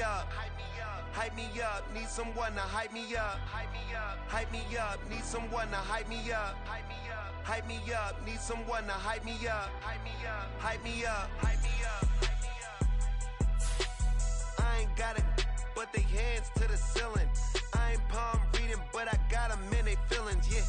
up. Hype me up, need someone to hype me up. Hype me up, need someone to hype me up. Hype me up, need someone to hype me up. Hype me up. I ain't got it, but they hands to the ceiling. I ain't palm reading, but I got them in they feelings, yeah.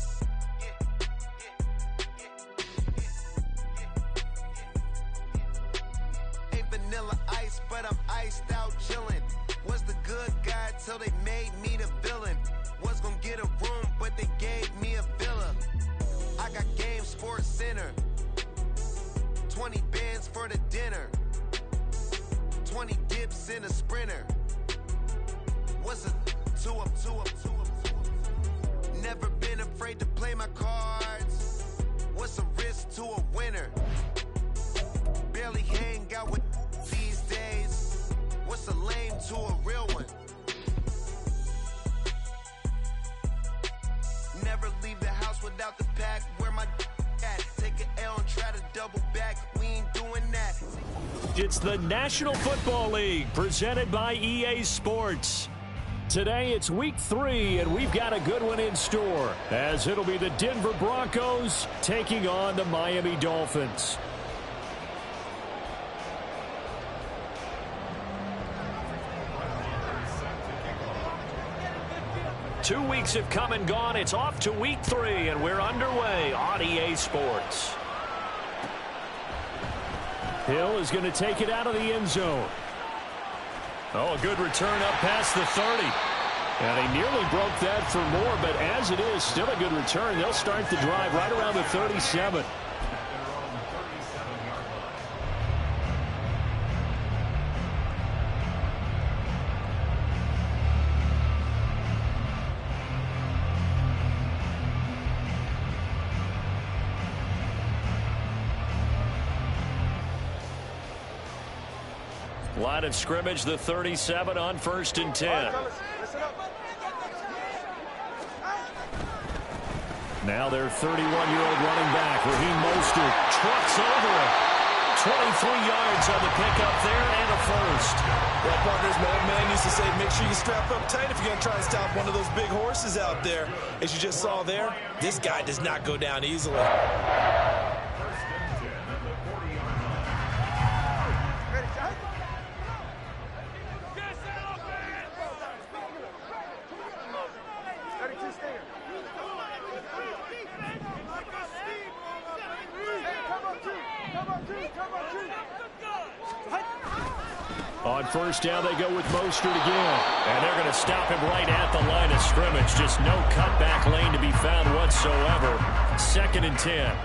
Ain't vanilla ice, but I'm iced out chillin'. Was the good guy till they made me the villain. Was gonna get a room, but they gave me a villa. I got Game Sports Center. 20 bands for the dinner. 20 dips in a sprinter. What's a 2 up? Never been afraid to play my cards. What's a risk to a winner? Barely hang out with these days. What's a lame to a real one? Never leave the house without the pack. Where my at? Take an L and try to double back. We ain't doing that. It's the National Football League presented by EA Sports. Today it's week 3 and we've got a good one in store as it'll be the Denver Broncos taking on the Miami Dolphins. Two weeks have come and gone. It's off to week 3, and we're underway on EA Sports. Hill is going to take it out of the end zone. Oh, a good return up past the 30. And he nearly broke that for more, but as it is, still a good return. They'll start the drive right around the 37. Line of scrimmage, the 37 on 1st and 10. Now their 31-year-old running back, Raheem Mostert, trucks over it. 23 yards on the pickup there and a first. Well, partners, my old man used to say, make sure you strap up tight if you're going to try and stop one of those big horses out there. As you just saw there, this guy does not go down easily. On first down, they go with Mostert again. And they're going to stop him right at the line of scrimmage. Just no cutback lane to be found whatsoever. 2nd and 10.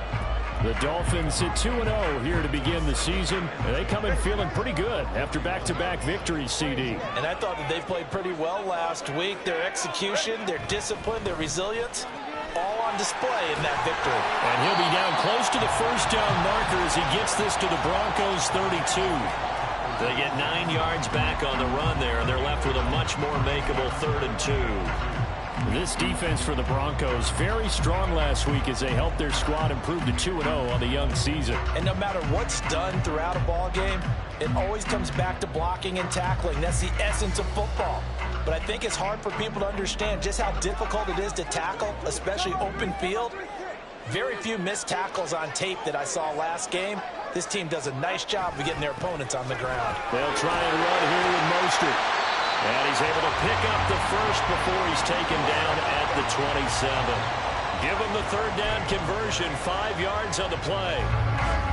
The Dolphins at 2-0 here to begin the season. And they come in feeling pretty good after back-to-back victories, CD. And I thought that they played pretty well last week. Their execution, their discipline, their resilience, all on display in that victory. And he'll be down close to the first down marker as he gets this to the Broncos 32. They get 9 yards back on the run there, and they're left with a much more makeable 3rd and 2. This defense for the Broncos, very strong last week as they helped their squad improve to 2-0 on the young season. And no matter what's done throughout a ball game, it always comes back to blocking and tackling. That's the essence of football. But I think it's hard for people to understand just how difficult it is to tackle, especially open field. Very few missed tackles on tape that I saw last game. This team does a nice job of getting their opponents on the ground. They'll try and run here with Mostert. And he's able to pick up the first before he's taken down at the 27. Give him the 3rd down conversion, 5 yards on the play.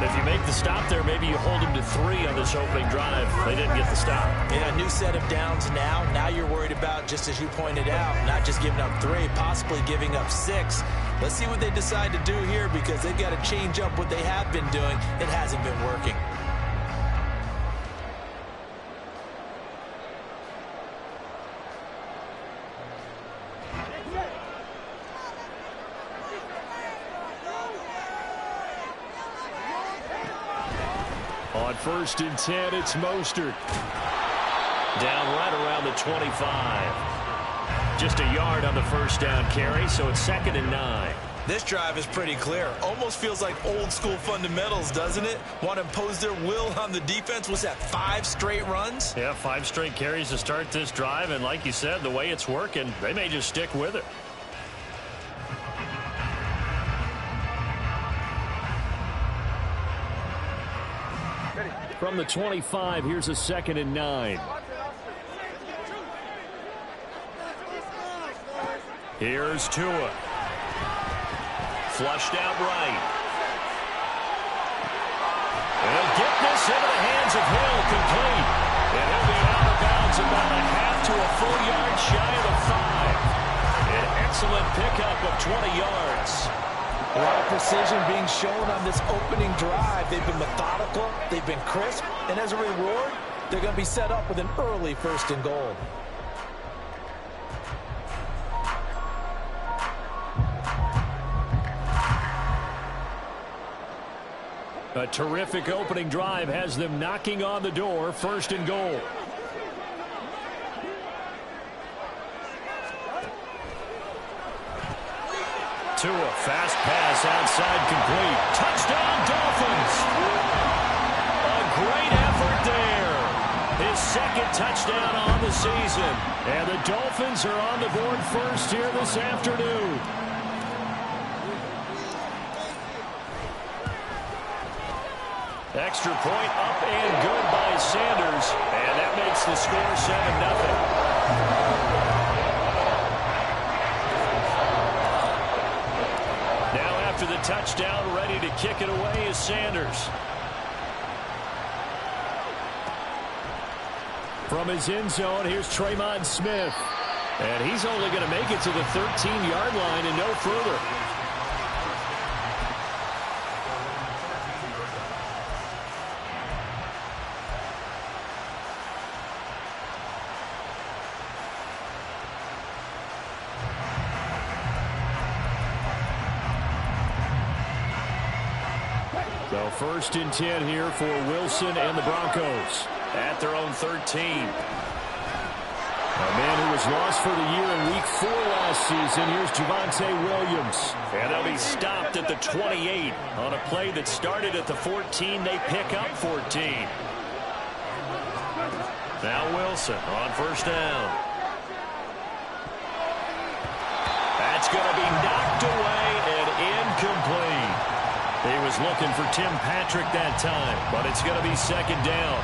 If you make the stop there, maybe you hold him to 3 on this opening drive. They didn't get the stop. Yeah, a new set of downs now. Now you're worried about, just as you pointed out, not just giving up 3, possibly giving up 6. Let's see what they decide to do here because they've got to change up what they have been doing. It hasn't been working. On 1st and 10, it's Mostert. Down right around the 25. Just a yard on the first down carry, so it's 2nd and 9. This drive is pretty clear. Almost feels like old school fundamentals, doesn't it? Want to impose their will on the defense. Was that 5 straight runs? Yeah, 5 straight carries to start this drive. And like you said, the way it's working, they may just stick with it. From the 25, here's a 2nd and 9. Here's Tua. Flushed out right. He'll get this into the hands of Hill, complete. And he'll be out of bounds about a half to a full yard shy of the 5. An excellent pickup of 20 yards. A lot of precision being shown on this opening drive. They've been methodical, they've been crisp, and as a reward, they're going to be set up with an early 1st and goal. A terrific opening drive has them knocking on the door, 1st and goal. Tua, fast pass outside, complete. Touchdown, Dolphins! A great effort there. His 2nd touchdown on the season. And the Dolphins are on the board first here this afternoon. Extra point up and good by Sanders. And that makes the score 7-0. After the touchdown, ready to kick it away is Sanders. From his end zone, here's Tremon Smith. And he's only going to make it to the 13-yard line and no further. So 1st and 10 here for Wilson and the Broncos at their own 13. A man who was lost for the year in Week 4 last season. Here's Javonte Williams. And they'll be stopped at the 28 on a play that started at the 14. They pick up 14. Now Wilson on 1st down. That's going to be knocked away and incomplete. He was looking for Tim Patrick that time, but it's going to be 2nd down.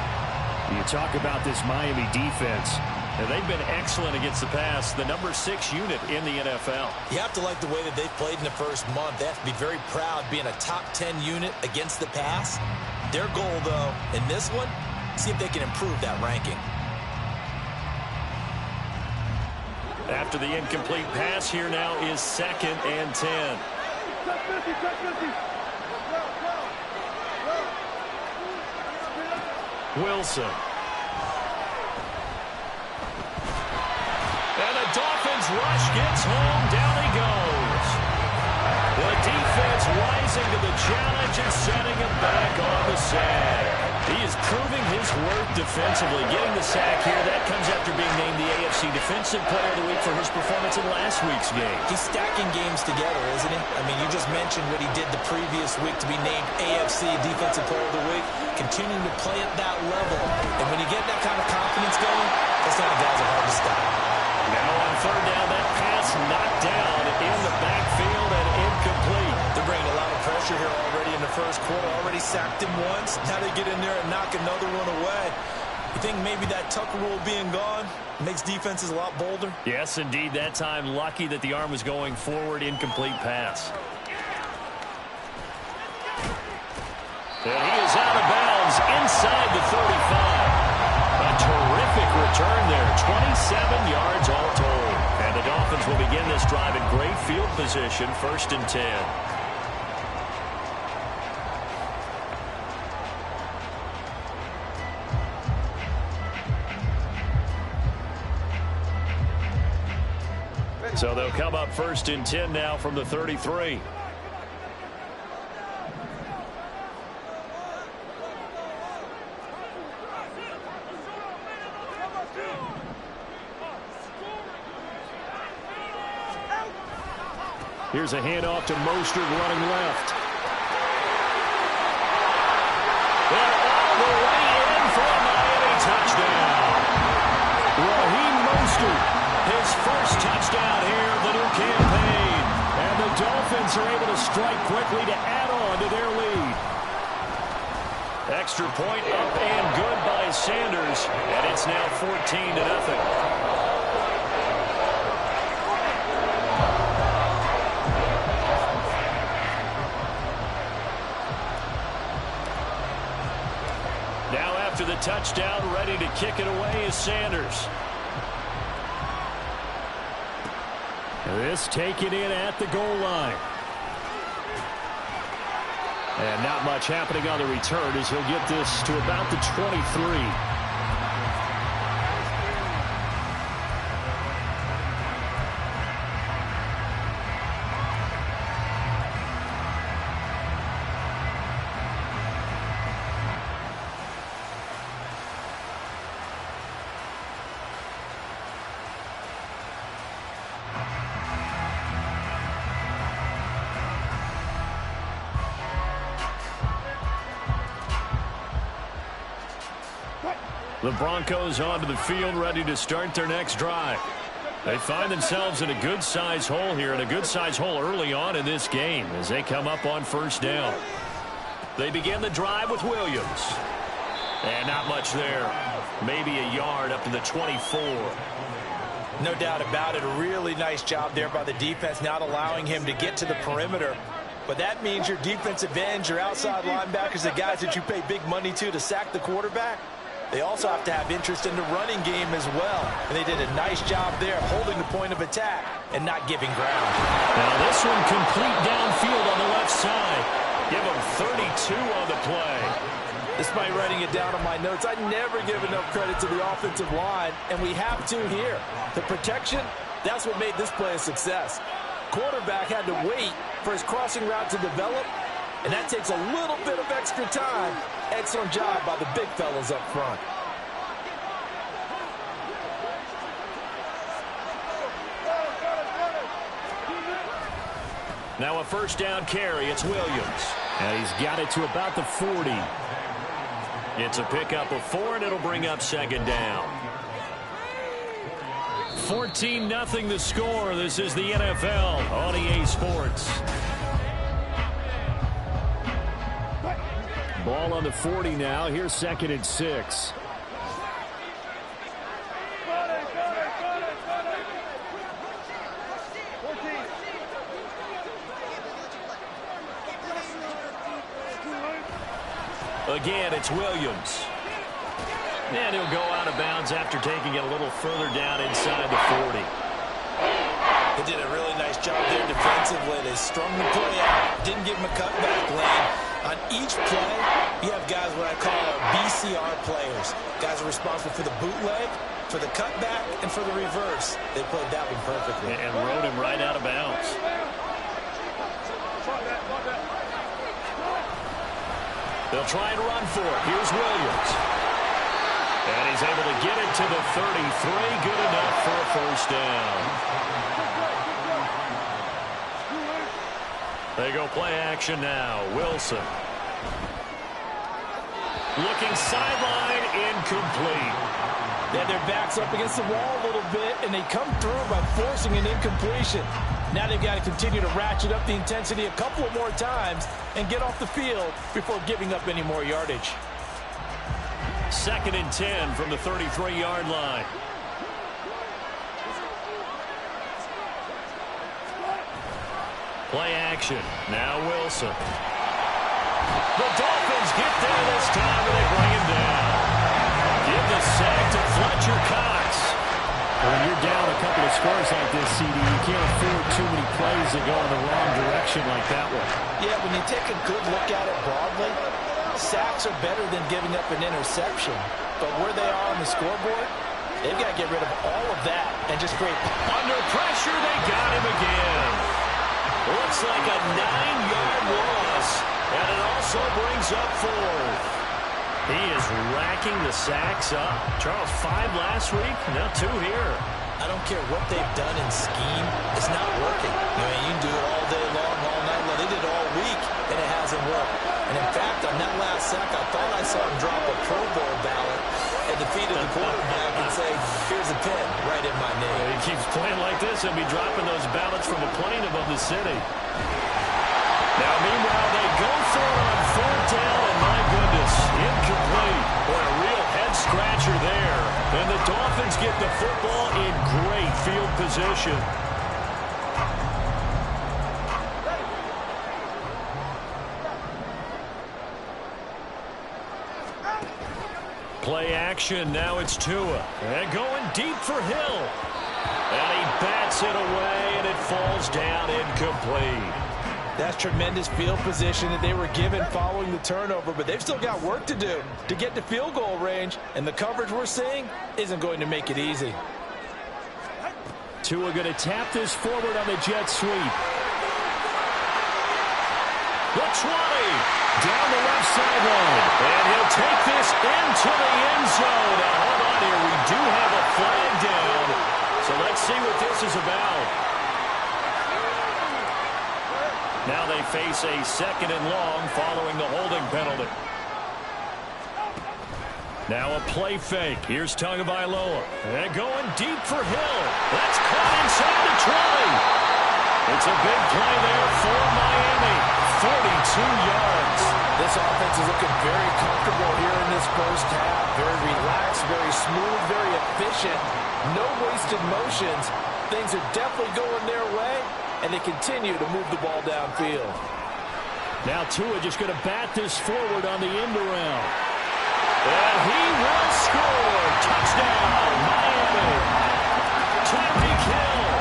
You talk about this Miami defense. And they've been excellent against the pass, the number 6 unit in the NFL. You have to like the way that they've played in the first month. They have to be very proud being a top 10 unit against the pass. Their goal, though, in this one, see if they can improve that ranking. After the incomplete pass, here now is 2nd and 10. Wilson. And the Dolphins rush gets home. Down he goes. The defense rising to the challenge and setting him back on the sack. He is proving his worth defensively. Getting the sack here, that comes after being named the AFC Defensive Player of the Week for his performance in last week's game. He's stacking games together, isn't he? I mean, you just mentioned what he did the previous week to be named AFC Defensive Player of the Week. Continuing to play at that level. And when you get that kind of confidence going, those kind of guys are hard to stop. Now on 3rd down, that pass knocked down in the backfield and incomplete. They're bringing a lot of pressure here already in the first quarter. Already sacked him once. Now they get in there and knock another one away. You think maybe that Tucker rule being gone makes defenses a lot bolder? Yes, indeed. That time, lucky that the arm was going forward. Incomplete pass. And he is out of bounds inside the 35. A terrific return there. 27 yards all told. And the Dolphins will begin this drive in great field position. 1st and 10. So they'll come up 1st and 10 now from the 33. Here's a handoff to Mostert running left. And all the way in for a Miami touchdown. Raheem Mostert, his first touchdown here of the new campaign. And the Dolphins are able to strike quickly to add on to their lead. Extra point up and good by Sanders. And it's now 14-0. After the touchdown, ready to kick it away is Sanders. This taken in at the goal line. And not much happening on the return as he'll get this to about the 23. The Broncos onto the field, ready to start their next drive. They find themselves in a good-sized hole here, and a good-sized hole early on in this game as they come up on first down. They begin the drive with Williams. And not much there. Maybe a yard up to the 24. No doubt about it. A really nice job there by the defense, not allowing him to get to the perimeter. But that means your defensive ends, your outside linebackers, the guys that you pay big money to sack the quarterback, they also have to have interest in the running game as well. And they did a nice job there holding the point of attack and not giving ground. Now this one complete downfield on the left side. Give him 32 on the play. Despite writing it down on my notes, I never give enough credit to the offensive line, and we have to here. The protection, that's what made this play a success. Quarterback had to wait for his crossing route to develop, and that takes a little bit of extra time. Excellent job by the big fellas up front. Now a first down carry. It's Williams. And he's got it to about the 40. It's a pickup of 4, and it'll bring up second down. 14-0 the score. This is the NFL on EA Sports. Ball on the 40 now. Here's 2nd and 6. Again, it's Williams. And he'll go out of bounds after taking it a little further down inside the 40. They did a really nice job there defensively. They strung the play out, didn't give him a cutback lane. On each play, you have guys what I call BCR players. Guys are responsible for the bootleg, for the cutback, and for the reverse. They played that one perfectly. And rode him right out of bounds. They'll try and run for it. Here's Williams. And he's able to get it to the 33. Good enough for a first down. They go play action now. Wilson. Looking sideline, incomplete. They had their backs up against the wall a little bit, and they come through by forcing an incompletion. Now they've got to continue to ratchet up the intensity a couple of more times and get off the field before giving up any more yardage. 2nd and 10 from the 33-yard line. Play action. Now Wilson. The Dolphins get there this time, and they bring him down. Give the sack to Fletcher Cox. When you're down a couple of scores like this, CD, you can't afford too many plays that go in the wrong direction like that one. Yeah, when you take a good look at it broadly, sacks are better than giving up an interception. But where they are on the scoreboard, they've got to get rid of all of that and just create. Under pressure, they got him again. Looks like a 9-yard loss, and it also brings up 4. He is racking the sacks up. Charles, 5 last week, now 2 here. I don't care what they've done in scheme. It's not working. I mean, you can do it all day long, all night long. They did it all week, and it hasn't worked. And in fact, on that last sack, I thought I saw him drop a Pro Bowl ballot at the feet of the quarterback and say, here's a pin right in my name. He keeps playing like this and be dropping those ballots from a plane above the city. Now, meanwhile, they go for it on 4th down, and my goodness, incomplete. Boy, a real head-scratcher there. And the Dolphins get the football in great field position. Play action, now it's Tua. And going deep for Hill. And he bats it away, and it falls down incomplete. That's tremendous field position that they were given following the turnover, but they've still got work to do to get to field goal range, and the coverage we're seeing isn't going to make it easy. Tua going to tap this forward on the jet sweep. The 20, down the left sideline, and he'll take this into the end zone. Now, hold on here, we do have a flag down, so let's see what this is about. Now they face a 2nd and long following the holding penalty. Now a play fake. Here's Tagovailoa. And going deep for Hill. That's caught inside the 20. It's a big play there for Miami. 42 yards. This offense is looking very comfortable here in this first half. Very relaxed, very smooth, very efficient. No wasted motions. Things are definitely going their way, and they continue to move the ball downfield. Now Tua just going to bat this forward on the end around. And he will score. Touchdown, Miami. Tyreek Hill,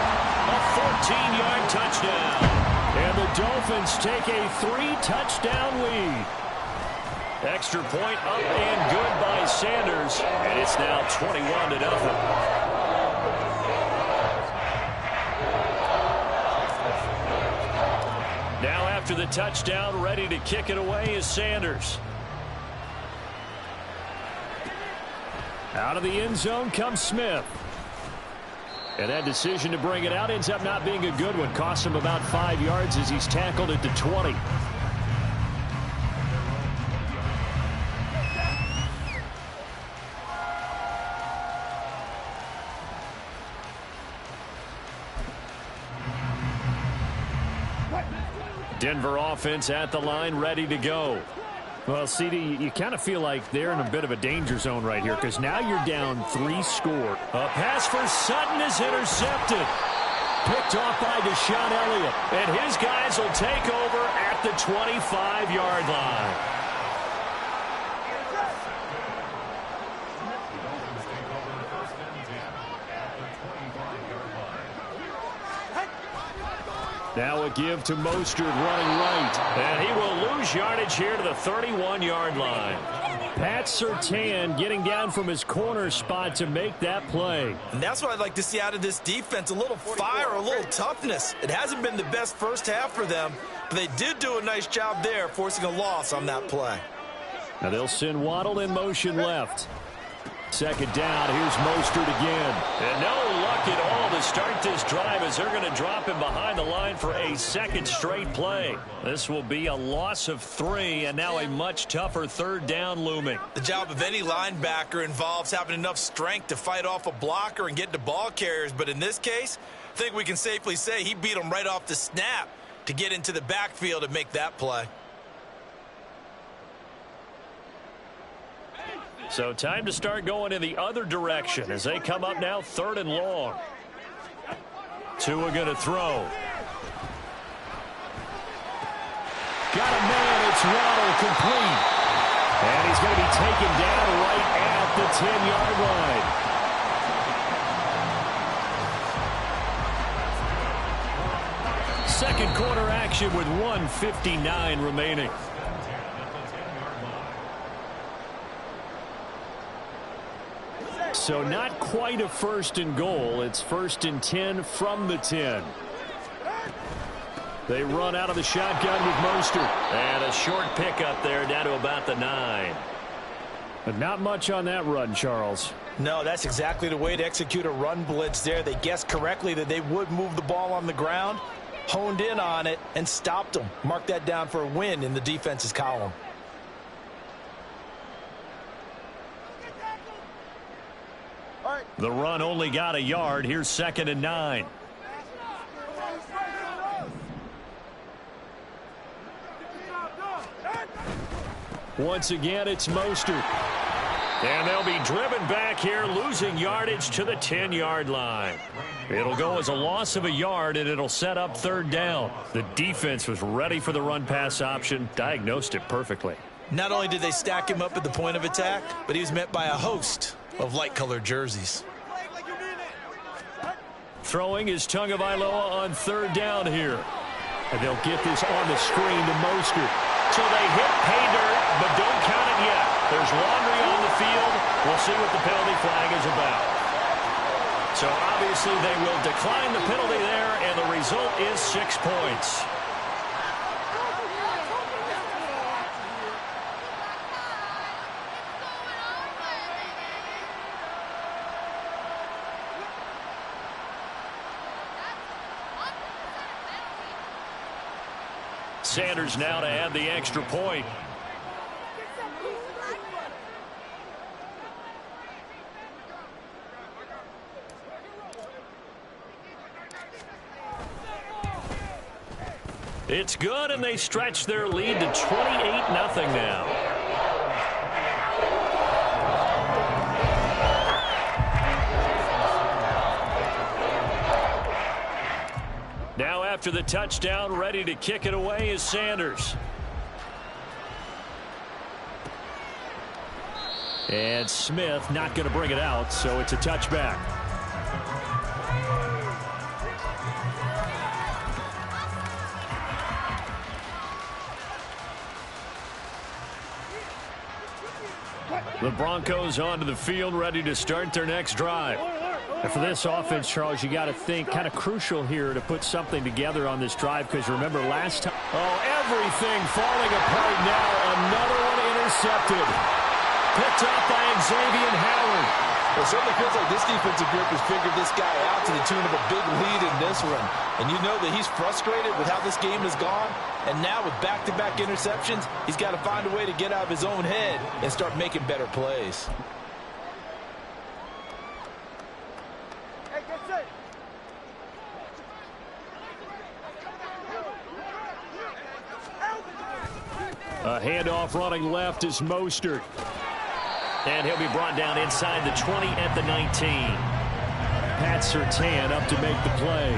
a 14-yard touchdown. And the Dolphins take a 3-touchdown lead. Extra point up and good by Sanders. And it's now 21-0. Now after the touchdown, ready to kick it away is Sanders. Out of the end zone comes Smith. And that decision to bring it out ends up not being a good one. Costs him about 5 yards as he's tackled at the 20. Denver offense at the line, ready to go. Well, CD, you kind of feel like they're in a bit of a danger zone right here because now you're down 3 score. A pass for Sutton is intercepted. Picked off by Deshaun Elliott. And his guys will take over at the 25-yard line. Now a give to Mostert running right. And he will lose yardage here to the 31-yard line. Pat Surtain getting down from his corner spot to make that play. And that's what I'd like to see out of this defense. A little fire, a little toughness. It hasn't been the best first half for them, but they did do a nice job there, forcing a loss on that play. Now they'll send Waddle in motion left. Second down, here's Mostert again. And no luck at all to start this drive as they're going to drop him behind the line for a second straight play. This will be a loss of 3, and now a much tougher third down looming. The job of any linebacker involves having enough strength to fight off a blocker and get to ball carriers, but in this case, I think we can safely say he beat him right off the snap to get into the backfield and make that play. So time to start going in the other direction as they come up now 3rd and long. Tua going to throw. Got a man, it's Waddle complete. And he's going to be taken down right at the 10-yard line. Second quarter action with 1:59 remaining. So not quite a 1st and goal. It's 1st and 10 from the 10. They run out of the shotgun with Mostert. And a short pickup there down to about the 9. But not much on that run, Charles. No, that's exactly the way to execute a run blitz there. They guessed correctly that they would move the ball on the ground, honed in on it, and stopped them. Mark that down for a win in the defense's column. The run only got a yard. Here's 2nd and 9. Once again, it's Mostert. And they'll be driven back here, losing yardage to the 10-yard line. It'll go as a loss of a yard, and it'll set up 3rd down. The defense was ready for the run-pass option, diagnosed it perfectly. Not only did they stack him up at the point of attack, but he was met by a host of light-colored jerseys. Throwing is Tagovailoa on 3rd down here. And they'll get this on the screen to Mostert. So they hit pay dirt, but don't count it yet. There's laundry on the field. We'll see what the penalty flag is about. So obviously they will decline the penalty there, and the result is 6 points. Sanders now to add the extra point. It's good, and they stretch their lead to 28-0 now. Now after the touchdown, ready to kick it away is Sanders. And Smith not going to bring it out, so it's a touchback. The Broncos onto the field, ready to start their next drive. And for this offense, Charles, you got to think kind of crucial here to put something together on this drive, because remember last time. Oh, everything falling apart now. Another one intercepted. Picked up by Xavier Howard. Well, it certainly feels like this defensive group has figured this guy out to the tune of a big lead in this one. And you know that he's frustrated with how this game has gone. And now with back-to-back interceptions, he's got to find a way to get out of his own head and start making better plays. A handoff running left is Mostert. And he'll be brought down inside the 20 at the 19. Pat Surtain up to make the play.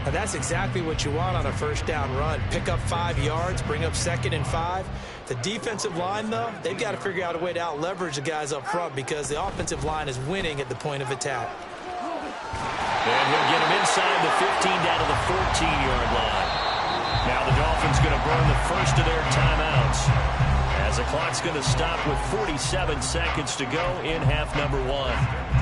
Now that's exactly what you want on a first down run. Pick up 5 yards, bring up 2nd and 5. The defensive line, though, they've got to figure out a way to out-leverage the guys up front, because the offensive line is winning at the point of attack. And he'll get him inside the 15 down to the 14-yard line. Now the Dolphins going to burn the first of their timeouts, as the clock's going to stop with 47 seconds to go in half number 1.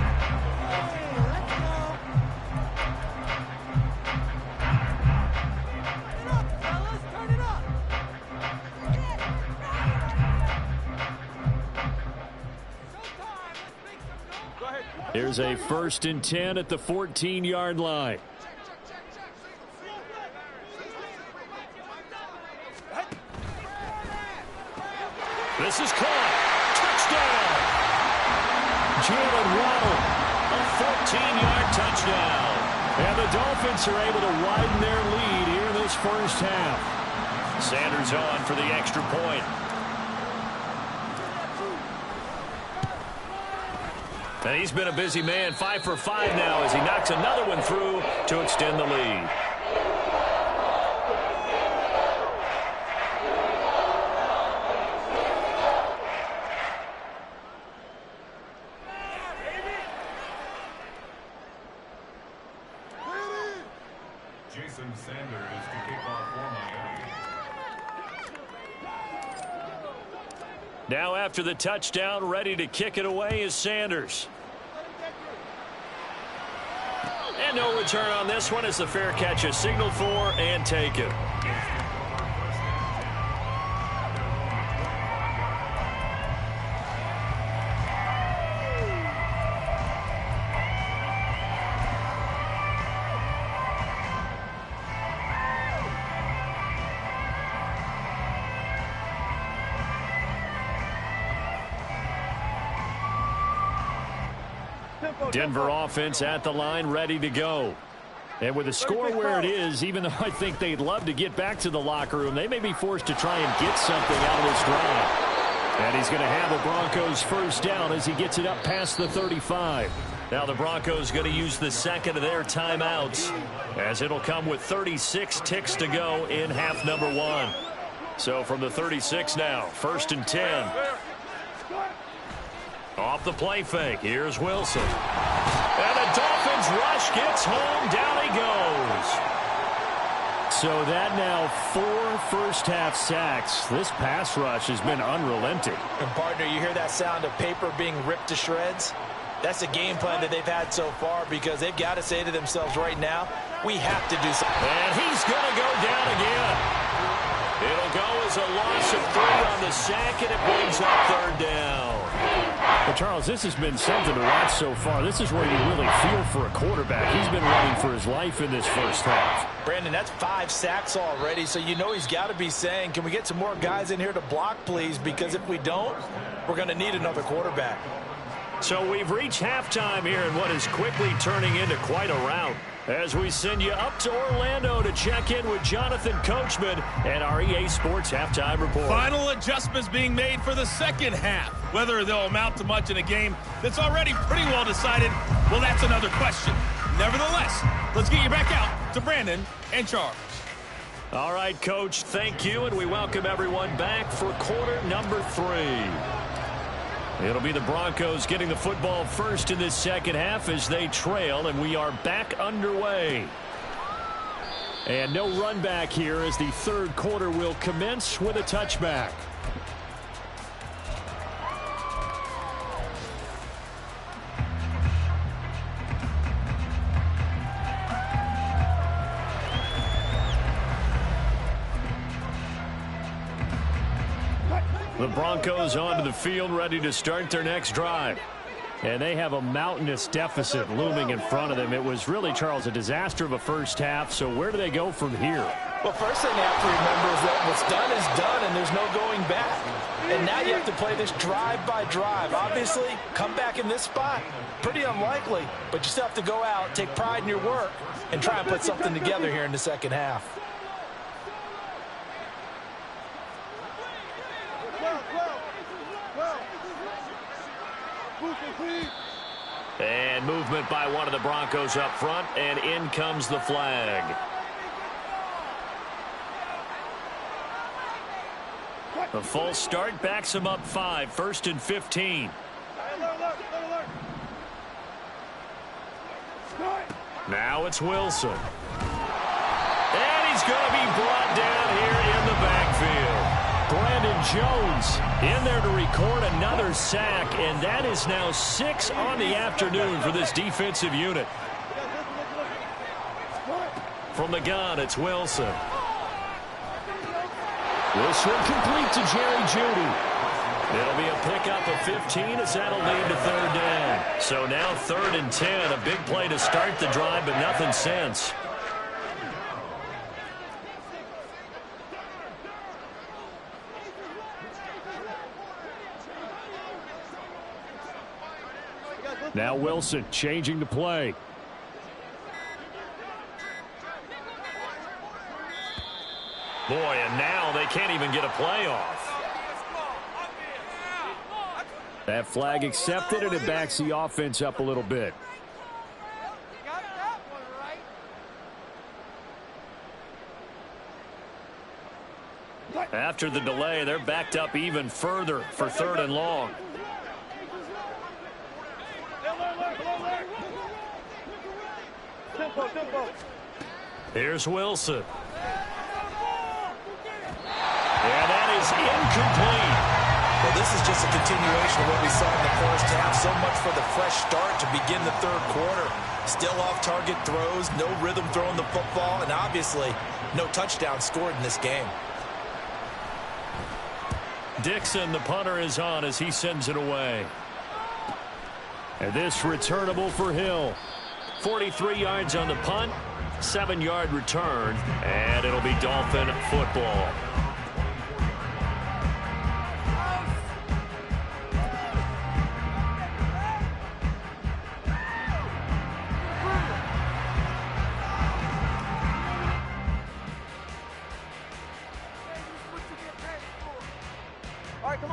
Here's a 1st and 10 at the 14-yard line. This is caught. Touchdown. Jalen Waddle, a 14-yard touchdown. And the Dolphins are able to widen their lead here in this first half. Sanders on for the extra point. And he's been a busy man, 5 for 5 now as he knocks another one through to extend the lead. Jason Sanders to kick off for Miami. Now after the touchdown, ready to kick it away is Sanders. And no return on this one as the fair catch is signaled for and taken. Denver offense at the line, ready to go. And with the score where it is, even though I think they'd love to get back to the locker room, they may be forced to try and get something out of this drive. And he's going to have a Broncos first down as he gets it up past the 35. Now the Broncos going to use the second of their timeouts, as it'll come with 36 ticks to go in half number 1. So from the 36 now, 1st and 10. Off the play fake, here's Wilson. And the Dolphins rush gets home, down he goes. So that now 4 first-half sacks. This pass rush has been unrelenting. And partner, you hear that sound of paper being ripped to shreds? That's the game plan that they've had so far, because they've got to say to themselves right now, we have to do something. And he's going to go down again. It'll go as a loss of 3 on the sack, and it brings up 3rd down. But Charles, this has been something to watch so far. This is where you really feel for a quarterback. He's been running for his life in this first half. Brandon, that's 5 sacks already, so you know he's got to be saying, can we get some more guys in here to block, please? Because if we don't, we're going to need another quarterback. So we've reached halftime here in what is quickly turning into quite a rout, as we send you up to Orlando to check in with Jonathan Coachman and our EA Sports Halftime Report. Final adjustments being made for the second half. Whether they'll amount to much in a game that's already pretty well decided, well, that's another question. Nevertheless, let's get you back out to Brandon and Charles. All right, Coach, thank you, and we welcome everyone back for quarter number 3. It'll be the Broncos getting the football first in this second half as they trail, and we are back underway. And no run back here as the third quarter will commence with a touchback. The Broncos onto the field, ready to start their next drive. And they have a mountainous deficit looming in front of them. It was really, Charles, a disaster of a first half. So where do they go from here? Well, first thing you have to remember is that what's done is done, and there's no going back. And now you have to play this drive by drive. Obviously, come back in this spot, pretty unlikely. But you still have to go out, take pride in your work, and try and put something together here in the second half. And movement by one of the Broncos up front, and in comes the flag. A false start backs him up 5, 1st and 15. Now it's Wilson. And he's going to be brought down here in the backfield. Brandon Jones in there to record another sack, and that is now 6 on the afternoon for this defensive unit. From the gun, it's Wilson. This one complete to Jerry Jeudy. It'll be a pickup of 15 as that'll lead to 3rd down. So now 3rd and 10, a big play to start the drive, but nothing since. Now Wilson changing the play. Boy, and now they can't even get a play off. That flag accepted, and it backs the offense up a little bit. After the delay, they're backed up even further for 3rd and long. Here's Wilson. And that is incomplete. Well, this is just a continuation of what we saw in the first half. So much for the fresh start to begin the 3rd quarter. Still off-target throws, no rhythm throwing the football, and obviously no touchdown scored in this game. Dixon, the punter, is on as he sends it away. And this returnable for Hill. 43 yards on the punt, 7-yard return, and it'll be Dolphin football.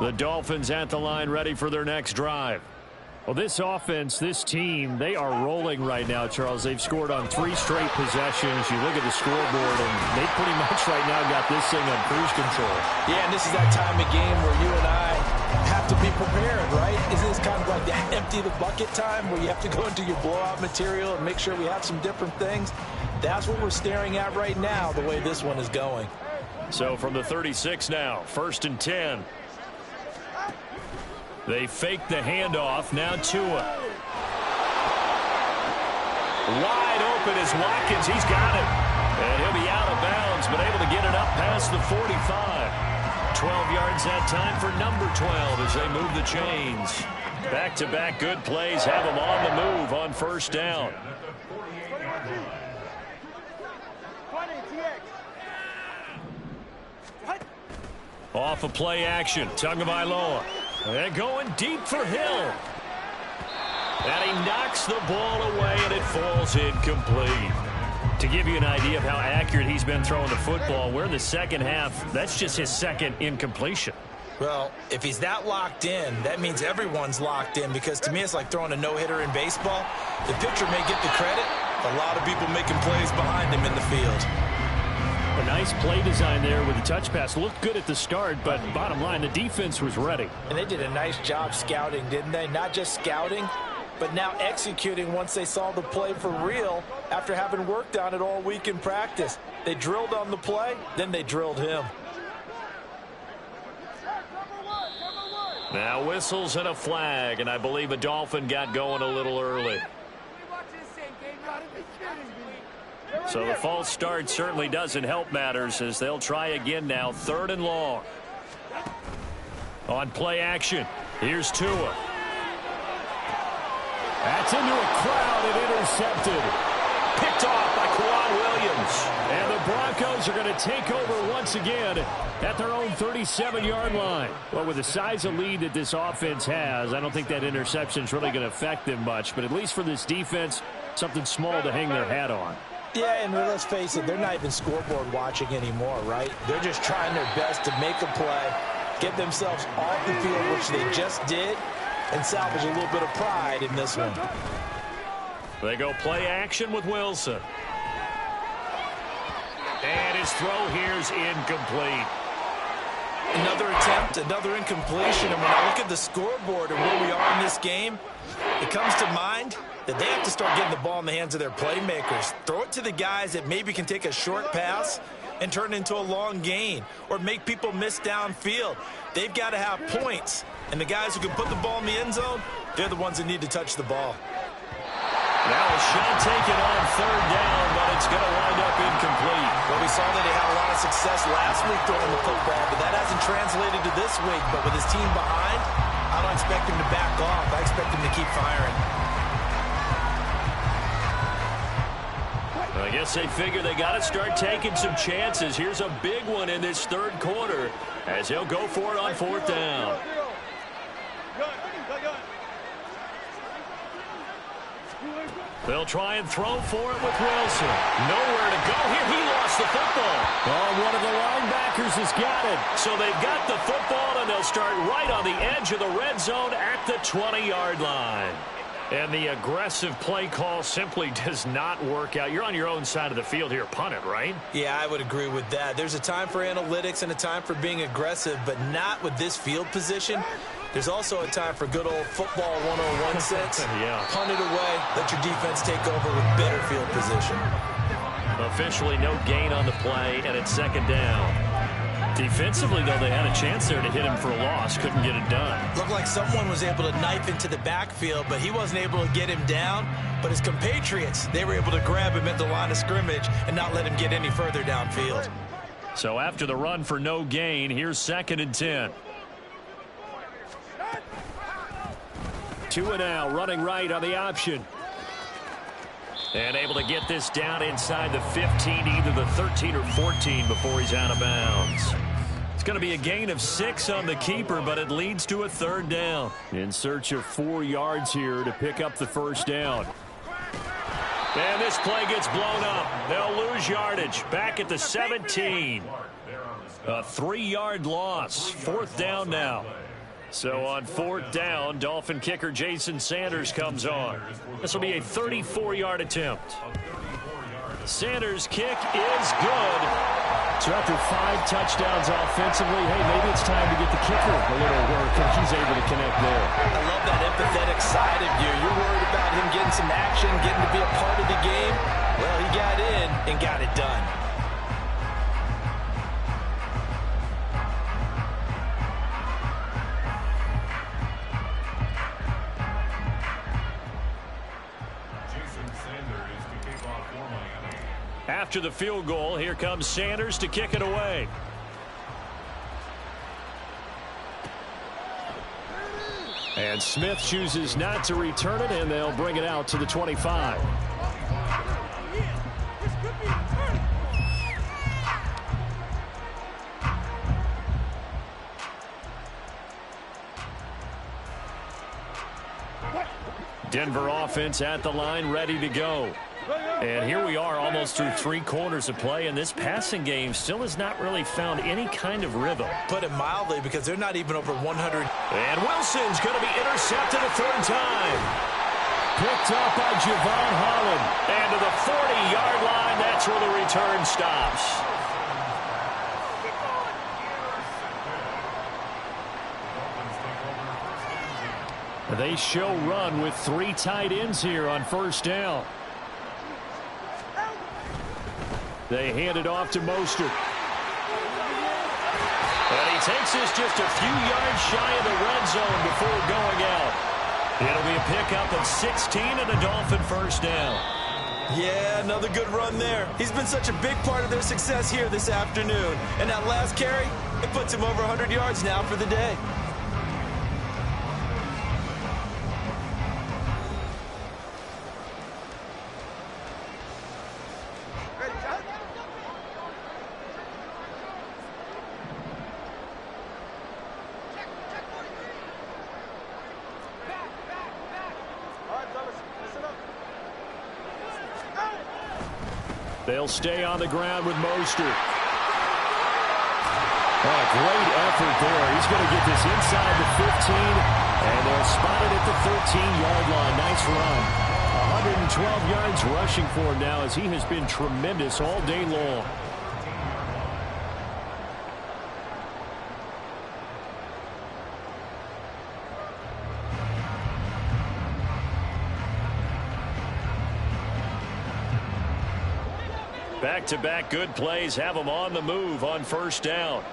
The Dolphins at the line ready for their next drive. Well, this offense, this team, they are rolling right now, Charles. They've scored on 3 straight possessions. You look at the scoreboard, and they pretty much right now got this thing on cruise control. Yeah, and this is that time of game where you and I have to be prepared, right? Isn't this kind of like that empty the bucket time where you have to go into your blowout material and make sure we have some different things? That's what we're staring at right now, the way this one is going. So from the 36 now, 1st and 10. They fake the handoff. Now Tua. Wide open is Watkins. He's got it. And he'll be out of bounds, but able to get it up past the 45. 12 yards that time for number 12 as they move the chains. Back-to-back good plays have them on the move on 1st down. Off of play action, Tagovailoa. They're going deep for Hill. And he knocks the ball away, and it falls incomplete. To give you an idea of how accurate he's been throwing the football, we're in the second half. That's just his 2nd incompletion. Well, if he's that locked in, that means everyone's locked in, because to me it's like throwing a no-hitter in baseball. The pitcher may get the credit, a lot of people making plays behind him in the field. A nice play design there with the touch pass. Looked good at the start, but bottom line, the defense was ready. And they did a nice job scouting, didn't they? Not just scouting, but now executing once they saw the play for real after having worked on it all week in practice. They drilled on the play, then they drilled him. Now whistles and a flag, and I believe a Dolphin got going a little early. So the false start certainly doesn't help matters as they'll try again now. 3rd and long. On play action, here's Tua. That's into a crowd and intercepted. Picked off by Kwan Williams. And the Broncos are going to take over once again at their own 37-yard line. Well, with the size of lead that this offense has, I don't think that interception is really going to affect them much. But at least for this defense, something small to hang their hat on. Yeah, and let's face it, they're not even scoreboard watching anymore, right? They're just trying their best to make a play, get themselves off the field, which they just did, and salvage a little bit of pride in this one. They go play action with Wilson. And his throw here's incomplete. Another attempt, another incompletion, and when I look at the scoreboard and where we are in this game, it comes to mind that they have to start getting the ball in the hands of their playmakers. Throw it to the guys that maybe can take a short pass and turn it into a long gain or make people miss downfield. They've got to have points, and the guys who can put the ball in the end zone, they're the ones that need to touch the ball. Now a shot taken on 3rd down, but it's going to wind up incomplete. Well, we saw that he had a lot of success last week throwing the football, but that hasn't translated to this week. But with his team behind, I don't expect him to back off. I expect him to keep firing. I guess they figure they got to start taking some chances. Here's a big one in this 3rd quarter as he'll go for it on 4th down. They'll try and throw for it with Wilson. Nowhere to go here. He lost the football. Oh, one of the linebackers has got it. So they've got the football, and they'll start right on the edge of the red zone at the 20-yard line. And the aggressive play call simply does not work out. You're on your own side of the field here. Punt it, right? Yeah, I would agree with that. There's a time for analytics and a time for being aggressive, but not with this field position. There's also a time for good old football 101 sense. Yeah. Punt it away. Let your defense take over with better field position. Officially no gain on the play, and it's 2nd down. Defensively, though, they had a chance there to hit him for a loss. Couldn't get it done. Looked like someone was able to knife into the backfield, but he wasn't able to get him down. But his compatriots, they were able to grab him at the line of scrimmage and not let him get any further downfield. So after the run for no gain, here's 2nd and 10. Tua now running right on the option. And able to get this down inside the 15, either the 13 or 14 before he's out of bounds. It's going to be a gain of 6 on the keeper, but it leads to a 3rd down. In search of 4 yards here to pick up the 1st down. And this play gets blown up. They'll lose yardage. Back at the 17. A 3-yard loss. 4th down now. So on 4th down, Dolphin kicker Jason Sanders comes on. This will be a 34-yard attempt. Sanders' kick is good. So after 5 touchdowns offensively, hey, maybe it's time to get the kicker a little work, and he's able to connect there. I love that empathetic side of you. You're worried about him getting some action, getting to be a part of the game. Well, he got in and got it done. After the field goal, here comes Sanders to kick it away. And Smith chooses not to return it, and they'll bring it out to the 25. Denver offense at the line, ready to go. And here we are almost through 3 quarters of play, and this passing game still has not really found any kind of rhythm. Put it mildly, because they're not even over 100. And Wilson's going to be intercepted a 3rd time. Picked up by Javon Holland. And to the 40-yard line, that's where the return stops. They show run with 3 tight ends here on 1st down. They hand it off to Mostert. And he takes this just a few yards shy of the red zone before going out. It'll be a pickup of 16 and a Dolphin 1st down. Yeah, another good run there. He's been such a big part of their success here this afternoon. And that last carry, it puts him over 100 yards now for the day. They'll stay on the ground with Mostert. Oh, great effort there. He's going to get this inside the 15, and they'll spot it at the 13-yard line. Nice run. 112 yards rushing for him now, as he has been tremendous all day long. Back-to-back good plays have them on the move on 1st down.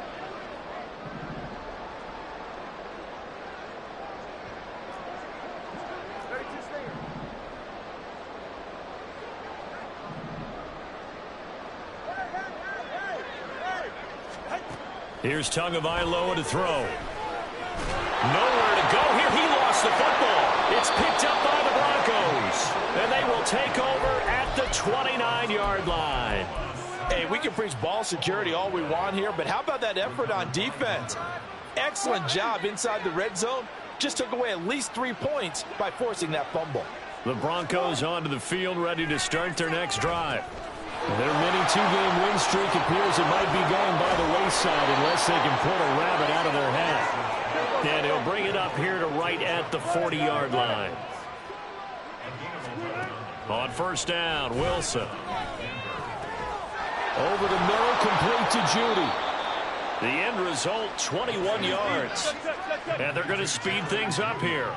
Here's Tagovailoa to throw. Nowhere to go here. He lost the football. It's picked up by the Broncos. And they will take over at the 29-yard line. Hey, we can preach ball security all we want here, but how about that effort on defense? Excellent job inside the red zone. Just took away at least 3 points by forcing that fumble. The Broncos onto the field, ready to start their next drive. Their mini 2-game win streak appears it might be going by the wayside unless they can pull a rabbit out of their hat. And he'll bring it up here to right at the 40-yard line. On 1st down, Wilson. Over the middle, complete to Judy. The end result, 21 yards. And they're going to speed things up here.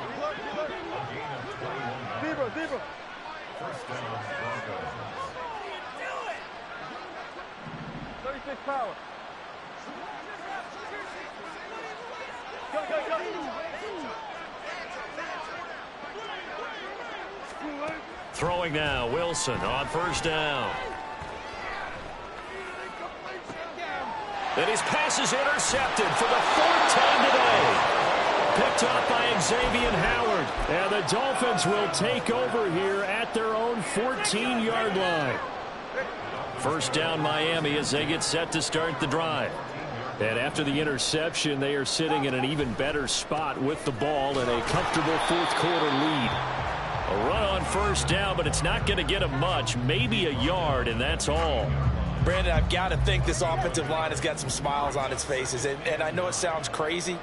First down, Broncos. 36 power. Go, go, go. Throwing now, Wilson on 1st down. And his pass is intercepted for the 4th time today. Picked up by Xavier Howard. And the Dolphins will take over here at their own 14-yard line. 1st down Miami as they get set to start the drive. And after the interception, they are sitting in an even better spot with the ball and a comfortable 4th quarter lead. A run on 1st down, but it's not going to get them much, maybe a yard, and that's all. Brandon, I've got to think this offensive line has got some smiles on its faces. And I know it sounds crazy,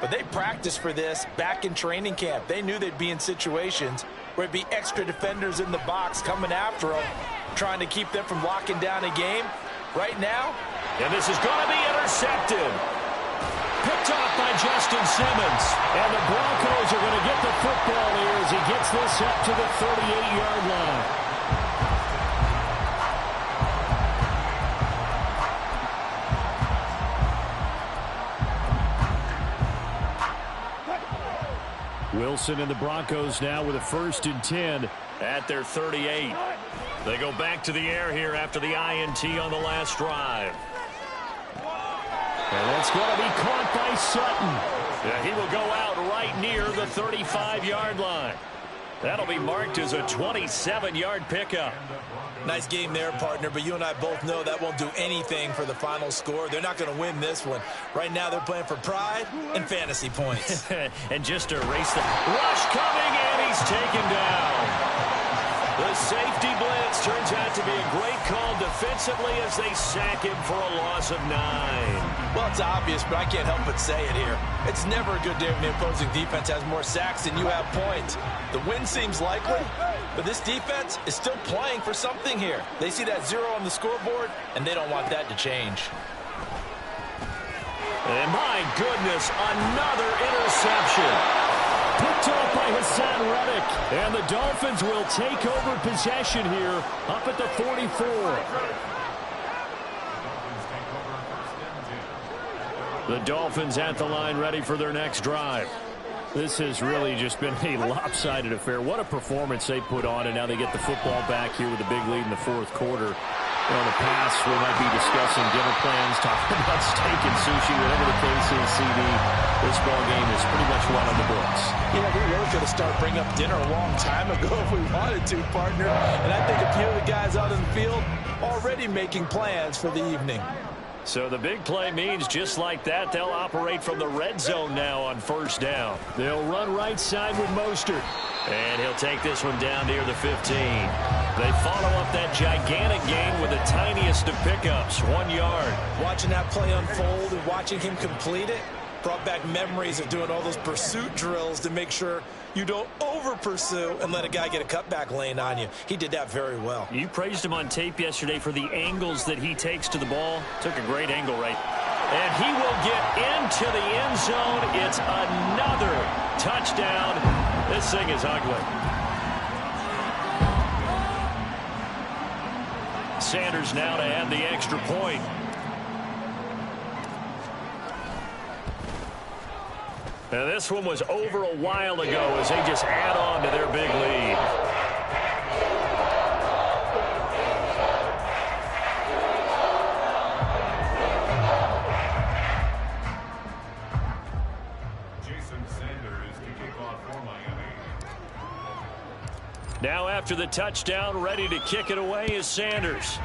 But they practiced for this back in training camp. They knew they'd be in situations where it'd be extra defenders in the box coming after them, trying to keep them from locking down a game. Right now, and this is going to be intercepted. Picked off by Justin Simmons. And the Broncos are going to get the football here as he gets this up to the 38-yard line. Wilson and the Broncos now with a 1st and 10 at their 38. They go back to the air here after the INT on the last drive. And that's going to be caught by Sutton. Yeah, he will go out right near the 35-yard line. That'll be marked as a 27-yard pickup. Nice game there, partner, but you and I both know that won't do anything for the final score. They're not going to win this one. Right now they're playing for pride and fantasy points. And just to erase the rush coming, and he's taken down. The safety blitz turns out to be a great call defensively as they sack him for a loss of 9. Well, it's obvious, but I can't help but say it here. It's never a good day when the opposing defense has more sacks than you have points. The win seems likely, but this defense is still playing for something here. They see that 0 on the scoreboard, and they don't want that to change. And my goodness, another interception. Picked off by Hassan Reddick. And the Dolphins will take over possession here up at the 44. The Dolphins at the line ready for their next drive. This has really just been a lopsided affair. What a performance they put on, and now they get the football back here with a big lead in the 4th quarter. In the past, we might be discussing dinner plans, talking about steak and sushi, whatever the case is, CD. This ball game is pretty much one on the books. Yeah, we really could have started bringing up dinner a long time ago if we wanted to, partner. And I think a few of the guys out in the field already making plans for the evening. So the big play means just like that, they'll operate from the red zone now on 1st down. They'll run right side with Mostert. And he'll take this one down near the 15. They follow up that gigantic gain with the tiniest of pickups, 1 yard. Watching that play unfold and watching him complete it brought back memories of doing all those pursuit drills to make sure you don't over-pursue and let a guy get a cutback lane on you. He did that very well. You praised him on tape yesterday for the angles that he takes to the ball. Took a great angle right. And he will get into the end zone. It's another touchdown. This thing is ugly. Sanders now to add the extra point. Now this one was over a while ago as they just add on to their big lead. Jason Sanders to kick off for Miami. Now after the touchdown, ready to kick it away is Sanders.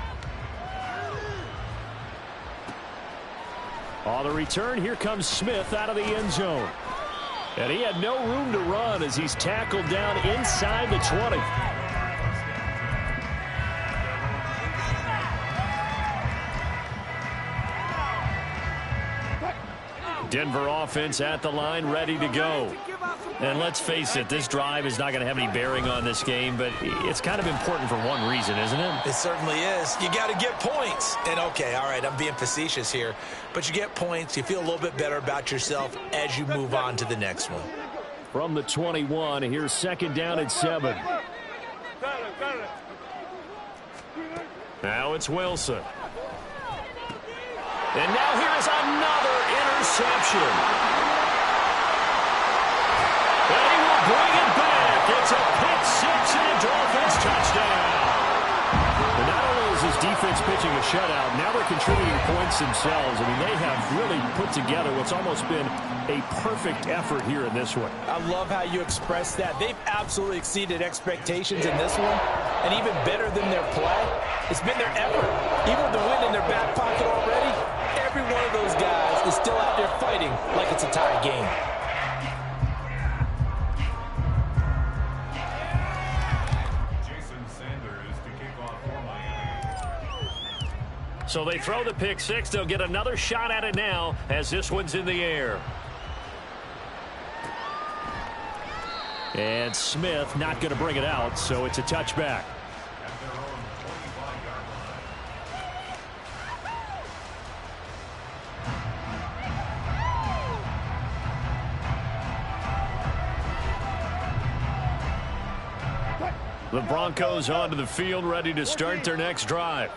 On the return, here comes Smith out of the end zone. And he had no room to run as he's tackled down inside the 20. Denver offense at the line, ready to go. And let's face it, this drive is not going to have any bearing on this game, but it's kind of important for one reason, isn't it? It certainly is. You got to get points. And okay, all right, I'm being facetious here, but you get points, you feel a little bit better about yourself as you move on to the next one. From the 21, here's 2nd down and 7. Now it's Wilson. And now here's another interception. And he will bring it back. It's a pick six and a Dolphins touchdown. And not only is his defense pitching a shutout, now they're contributing points themselves. I mean, they have really put together what's almost been a perfect effort here in this one. I love how you express that. They've absolutely exceeded expectations in this one. And even better than their play, it's been their effort. Even with the win in their back pocket already, every one of those guys is still out there fighting like it's a tie game. Jason Sanders to kick off for Miami. So they throw the pick six. They'll get another shot at it now as this one's in the air. And Smith not going to bring it out, so it's a touchback. The Broncos onto the field, ready to start their next drive.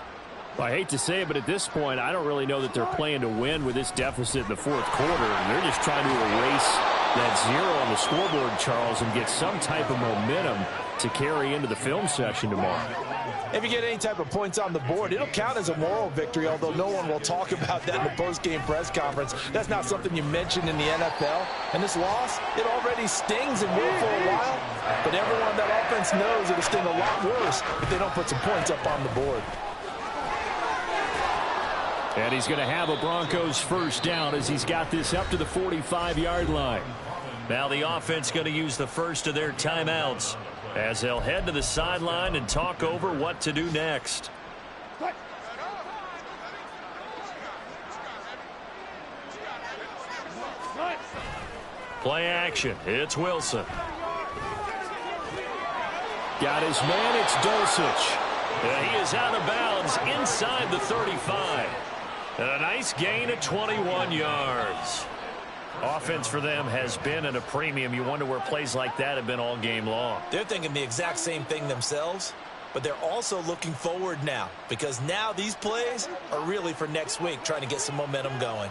Well, I hate to say it, but at this point, I don't really know that they're playing to win with this deficit in the fourth quarter. They're just trying to erase that zero on the scoreboard, Charles, and get some type of momentum to carry into the film session tomorrow. If you get any type of points on the board, it'll count as a moral victory, although no one will talk about that in the post-game press conference. That's not something you mentioned in the NFL. And this loss, it already stings and will for a while. But everyone on that offense knows it'll sting a lot worse if they don't put some points up on the board. And he's going to have a Broncos first down as he's got this up to the 45-yard line. Now the offense going to use the first of their timeouts as they'll head to the sideline and talk over what to do next. Play action. It's Wilson. Got his man. It's Dulcich. He is out of bounds inside the 35. And a nice gain of 21 yards. Offense for them has been at a premium. You wonder where plays like that have been all game long. They're thinking the exact same thing themselves, but they're also looking forward now because now these plays are really for next week, trying to get some momentum going.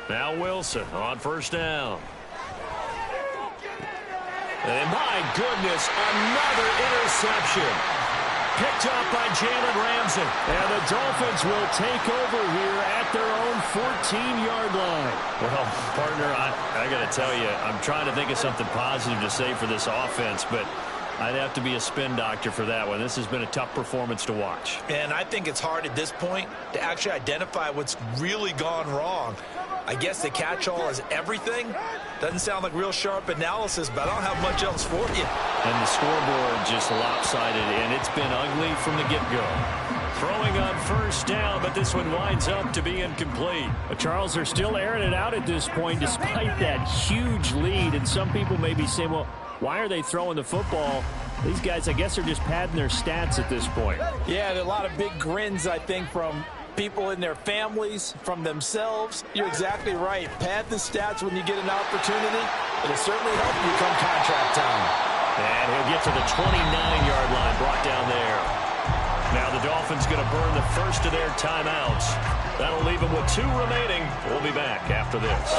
Now Wilson on first down. And my goodness, another interception. Picked up by Jalen Ramsey. And the Dolphins will take over here at their own 14-yard line. Well, partner, I got to tell you, I'm trying to think of something positive to say for this offense, but I'd have to be a spin doctor for that one. This has been a tough performance to watch. And I think it's hard at this point to actually identify what's really gone wrong. I guess the catch-all is everything. Doesn't sound like real sharp analysis, but I don't have much else for you. And the scoreboard just lopsided, and it's been ugly from the get-go. Throwing on first down, but this one winds up to be incomplete. But Charles, they're still airing it out at this point despite that huge lead. And some people may be saying, well, why are they throwing the football? These guys, I guess, are just padding their stats at this point. Yeah, there are a lot of big grins, I think, from people in their families, from themselves. You're exactly right. Pad the stats when you get an opportunity. It'll certainly help you come contract time. And he'll get to the 29-yard line, brought down there. Now the Dolphins going to burn the first of their timeouts. That'll leave them with 2 remaining. We'll be back after this.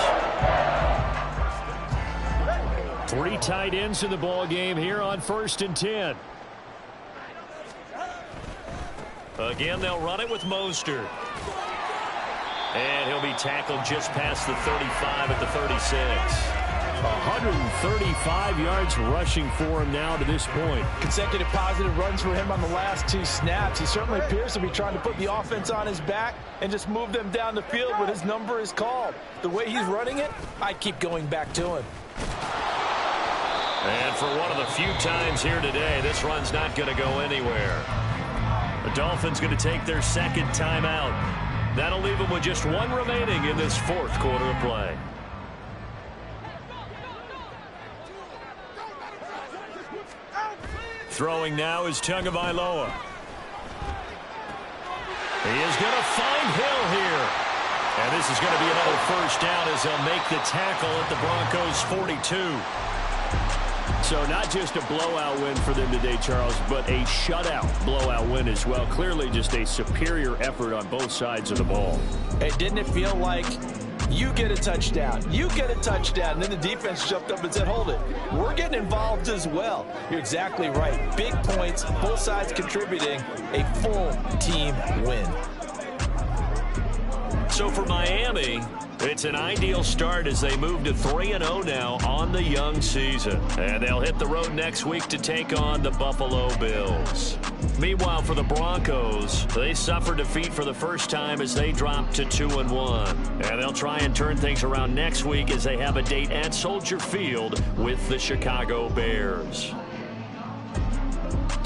3 tight ends in the ball game here on 1st and 10. Again, they'll run it with Mostert. And he'll be tackled just past the 35 at the 36. 135 yards rushing for him now to this point. Consecutive positive runs for him on the last 2 snaps. He certainly appears to be trying to put the offense on his back and just move them down the field when his number is called. The way he's running it, I keep going back to him. And for one of the few times here today, this run's not going to go anywhere. The Dolphins going to take their second timeout. That'll leave them with just 1 remaining in this 4th quarter of play. Throwing now is Tagovailoa. He is going to find Hill here. And this is going to be another first down as they'll make the tackle at the Broncos' 42. So not just a blowout win for them today, Charles, but a shutout blowout win as well. Clearly just a superior effort on both sides of the ball. Hey, didn't it feel like you get a touchdown, you get a touchdown, and then the defense jumped up and said, hold it, we're getting involved as well. You're exactly right. Big points, both sides contributing, a full team win. So for Miami, it's an ideal start as they move to 3-0 now on the young season. And they'll hit the road next week to take on the Buffalo Bills. Meanwhile, for the Broncos, they suffered defeat for the first time as they dropped to 2-1. And they'll try and turn things around next week as they have a date at Soldier Field with the Chicago Bears.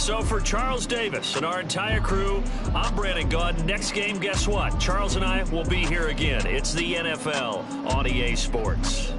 So for Charles Davis and our entire crew, I'm Brandon Gaudin. Next game, guess what? Charles and I will be here again. It's the NFL on EA Sports.